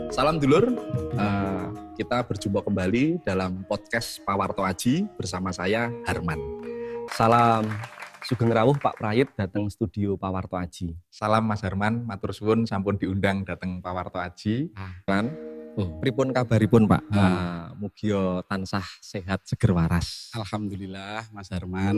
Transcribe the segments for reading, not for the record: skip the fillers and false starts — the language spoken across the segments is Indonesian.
Salam dulur, kita berjumpa kembali dalam podcast Pawarto Aji bersama saya Harman. Salam sugeng rawuh Pak Prayit datang studio Pawarto Aji. Salam Mas Harman, matur suwun sampun diundang datang Pawarto Aji. Pripun kabaripun Pak? Mugia tansah sehat seger waras. Alhamdulillah Mas Harman.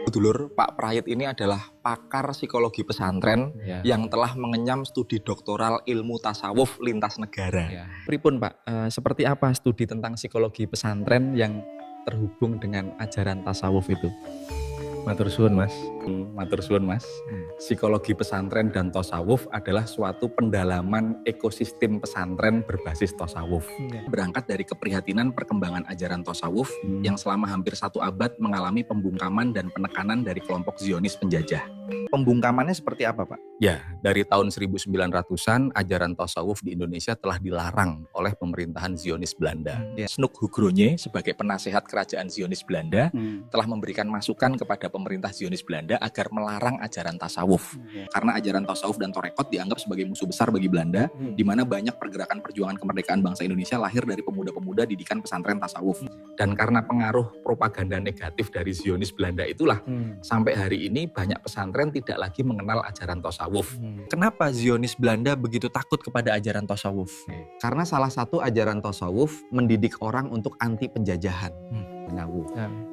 Dulur, Pak Prayit ini adalah pakar psikologi pesantren yang telah mengenyam studi doktoral ilmu tasawuf lintas negara. Pripun Pak, seperti apa studi tentang psikologi pesantren yang terhubung dengan ajaran tasawuf itu? Matur suwun Mas. Matur suwun Mas. Psikologi pesantren dan tasawuf adalah suatu pendalaman ekosistem pesantren berbasis tasawuf. Berangkat dari keprihatinan perkembangan ajaran tasawuf yang selama hampir 1 abad mengalami pembungkaman dan penekanan dari kelompok Zionis penjajah. Pembungkamannya seperti apa Pak? Ya, dari tahun 1900-an ajaran tasawuf di Indonesia telah dilarang oleh pemerintahan Zionis Belanda. Snuk Hugronje sebagai penasehat kerajaan Zionis Belanda telah memberikan masukan kepada pemerintah Zionis Belanda agar melarang ajaran tasawuf. Karena ajaran tasawuf dan torekot dianggap sebagai musuh besar bagi Belanda, di mana banyak pergerakan perjuangan kemerdekaan bangsa Indonesia lahir dari pemuda-pemuda didikan pesantren tasawuf. Dan karena pengaruh propaganda negatif dari Zionis Belanda itulah, sampai hari ini banyak pesantren tidak lagi mengenal ajaran tasawuf. Kenapa Zionis Belanda begitu takut kepada ajaran tasawuf? Karena salah satu ajaran tasawuf mendidik orang untuk anti penjajahan.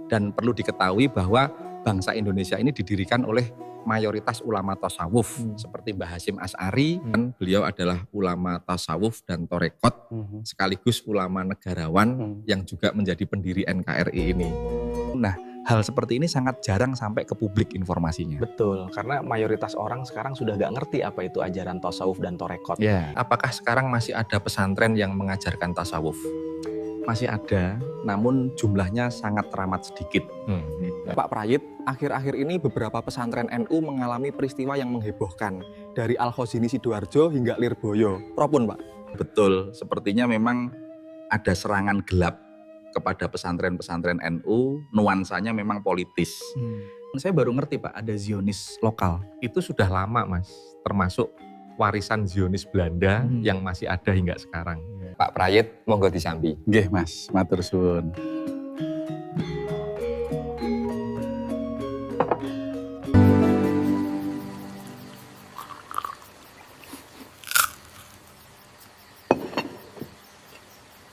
Dan perlu diketahui bahwa bangsa Indonesia ini didirikan oleh mayoritas ulama tasawuf seperti Mbah Hasyim Asy'ari, dan beliau adalah ulama tasawuf dan torekot sekaligus ulama negarawan yang juga menjadi pendiri NKRI ini. Nah, hal seperti ini sangat jarang sampai ke publik informasinya. Betul, karena mayoritas orang sekarang sudah gak ngerti apa itu ajaran tasawuf dan torekot. Apakah sekarang masih ada pesantren yang mengajarkan tasawuf? Masih ada, namun jumlahnya sangat teramat sedikit. Pak Prayit, akhir-akhir ini beberapa pesantren NU mengalami peristiwa yang menghebohkan. Dari Al-Khazini Sidoarjo hingga Lirboyo. Propun Pak? Betul, sepertinya memang ada serangan gelap kepada pesantren-pesantren NU, nuansanya memang politis. Saya baru ngerti Pak, ada Zionis lokal. Itu sudah lama Mas, termasuk warisan Zionis Belanda yang masih ada hingga sekarang. Pak Prayit, monggo disambi. Nggih Mas, matur suwun.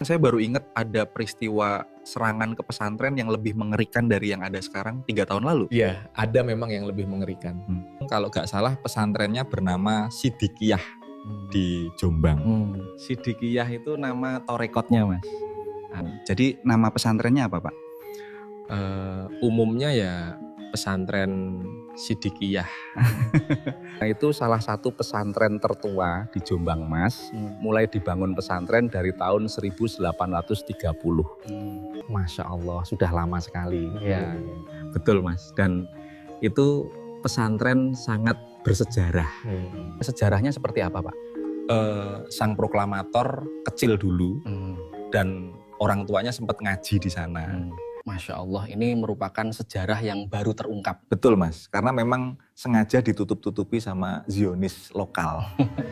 Saya baru ingat ada peristiwa serangan ke pesantren yang lebih mengerikan dari yang ada sekarang 3 tahun lalu. Iya, ada memang yang lebih mengerikan. Kalau nggak salah pesantrennya bernama Sidikiyah di Jombang. Sidikiyah itu nama torekotnya Mas. Jadi nama pesantrennya apa Pak? Umumnya ya pesantren Sidikiyah. Nah, itu salah satu pesantren tertua di Jombang Mas. Mulai dibangun pesantren dari tahun 1830. Masya Allah, sudah lama sekali. Betul Mas. Dan itu pesantren sangat bersejarah. Sejarahnya seperti apa Pak? Sang proklamator kecil dulu dan orang tuanya sempat ngaji di sana. Masya Allah, ini merupakan sejarah yang baru terungkap. Betul Mas, karena memang sengaja ditutup-tutupi sama Zionis lokal.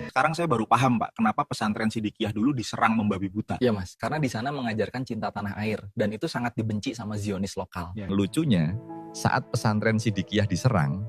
Sekarang saya baru paham Pak, kenapa pesantren Sidikiyah dulu diserang membabi buta. Iya Mas, karena di sana mengajarkan cinta tanah air dan itu sangat dibenci sama Zionis lokal. Lucunya, saat pesantren Sidikiyah diserang,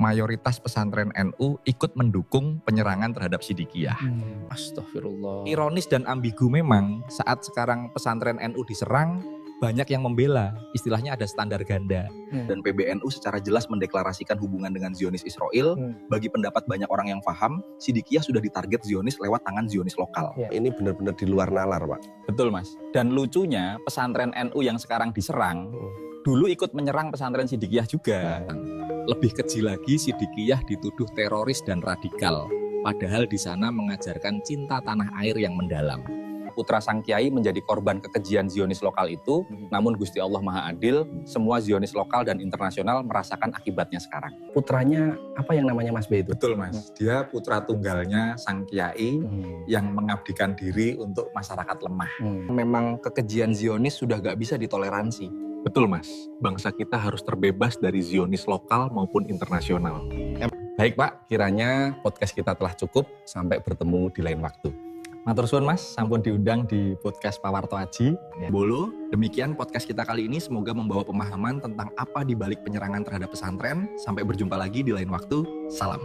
mayoritas pesantren NU ikut mendukung penyerangan terhadap Sidikiyah. Astagfirullah. Ironis dan ambigu memang, saat sekarang pesantren NU diserang, banyak yang membela, istilahnya ada standar ganda. Dan PBNU secara jelas mendeklarasikan hubungan dengan Zionis Israel. Bagi pendapat banyak orang yang paham, Sidikiyah sudah ditarget Zionis lewat tangan Zionis lokal. Ini benar-benar di luar nalar Pak. Betul Mas. Dan lucunya pesantren NU yang sekarang diserang, dulu ikut menyerang pesantren Sidikiyah juga. Lebih keji lagi, Sidikiyah dituduh teroris dan radikal. Padahal di sana mengajarkan cinta tanah air yang mendalam. Putra sang kiai menjadi korban kekejian Zionis lokal itu, namun Gusti Allah Maha Adil, semua Zionis lokal dan internasional merasakan akibatnya sekarang. Putranya apa yang namanya Mas B itu? Betul Mas, dia putra tunggalnya sang kiai yang mengabdikan diri untuk masyarakat lemah. Memang kekejian Zionis sudah gak bisa ditoleransi. Betul Mas, bangsa kita harus terbebas dari Zionis lokal maupun internasional. Baik Pak, kiranya podcast kita telah cukup. Sampai bertemu di lain waktu. Matur suwun Mas, sampun diundang di podcast Pawarto Aji. Bolo, demikian podcast kita kali ini. Semoga membawa pemahaman tentang apa di balik penyerangan terhadap pesantren. Sampai berjumpa lagi di lain waktu. Salam.